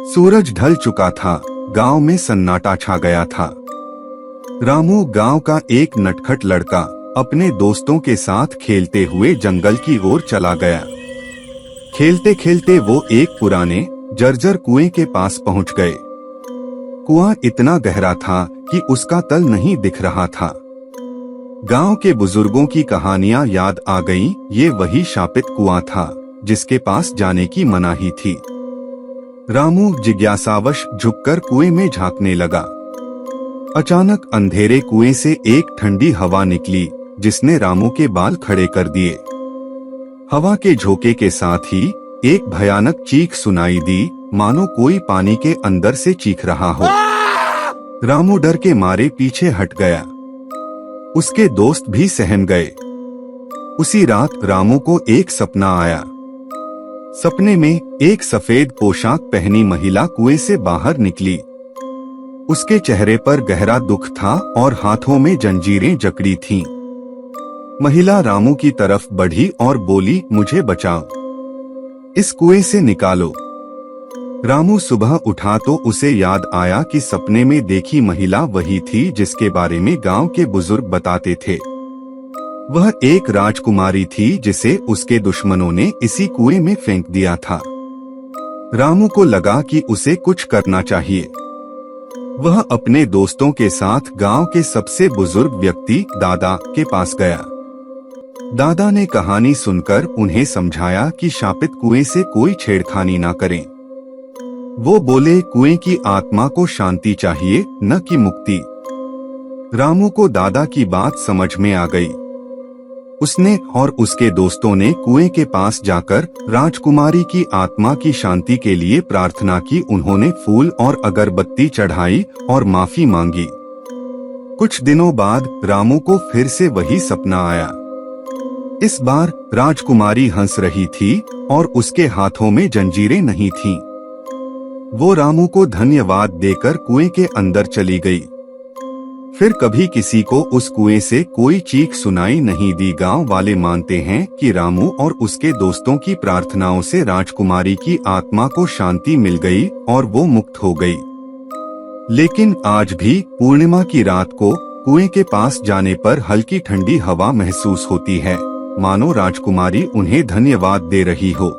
सूरज ढल चुका था, गांव में सन्नाटा छा गया था। रामू गांव का एक नटखट लड़का अपने दोस्तों के साथ खेलते हुए जंगल की ओर चला गया। खेलते खेलते वो एक पुराने जर्जर कुएं के पास पहुंच गए। कुआं इतना गहरा था कि उसका तल नहीं दिख रहा था। गांव के बुजुर्गों की कहानियां याद आ गईं। ये वही शापित कुआं था जिसके पास जाने की मनाही थी। रामू जिज्ञासावश झुककर कुएं में झांकने लगा। अचानक अंधेरे कुएं से एक ठंडी हवा निकली जिसने रामू के बाल खड़े कर दिए। हवा के झोंके के साथ ही एक भयानक चीख सुनाई दी, मानो कोई पानी के अंदर से चीख रहा हो। रामू डर के मारे पीछे हट गया। उसके दोस्त भी सहम गए। उसी रात रामू को एक सपना आया। सपने में एक सफेद पोशाक पहनी महिला कुएं से बाहर निकली। उसके चेहरे पर गहरा दुख था और हाथों में जंजीरें जकड़ी थीं। महिला रामू की तरफ बढ़ी और बोली, मुझे बचाओ, इस कुएं से निकालो। रामू सुबह उठा तो उसे याद आया कि सपने में देखी महिला वही थी जिसके बारे में गांव के बुजुर्ग बताते थे। वह एक राजकुमारी थी जिसे उसके दुश्मनों ने इसी कुएं में फेंक दिया था। रामू को लगा कि उसे कुछ करना चाहिए। वह अपने दोस्तों के साथ गांव के सबसे बुजुर्ग व्यक्ति दादा के पास गया। दादा ने कहानी सुनकर उन्हें समझाया कि शापित कुएं से कोई छेड़खानी ना करें। वो बोले, कुएं की आत्मा को शांति चाहिए, न कि मुक्ति। रामू को दादा की बात समझ में आ गई। उसने और उसके दोस्तों ने कुएं के पास जाकर राजकुमारी की आत्मा की शांति के लिए प्रार्थना की। उन्होंने फूल और अगरबत्ती चढ़ाई और माफी मांगी। कुछ दिनों बाद रामू को फिर से वही सपना आया। इस बार राजकुमारी हंस रही थी और उसके हाथों में जंजीरें नहीं थीं। वो रामू को धन्यवाद देकर कुएं के अंदर चली गई। फिर कभी किसी को उस कुएं से कोई चीख सुनाई नहीं दी। गांव वाले मानते हैं कि रामू और उसके दोस्तों की प्रार्थनाओं से राजकुमारी की आत्मा को शांति मिल गई और वो मुक्त हो गई। लेकिन आज भी पूर्णिमा की रात को कुएं के पास जाने पर हल्की ठंडी हवा महसूस होती है, मानो राजकुमारी उन्हें धन्यवाद दे रही हो।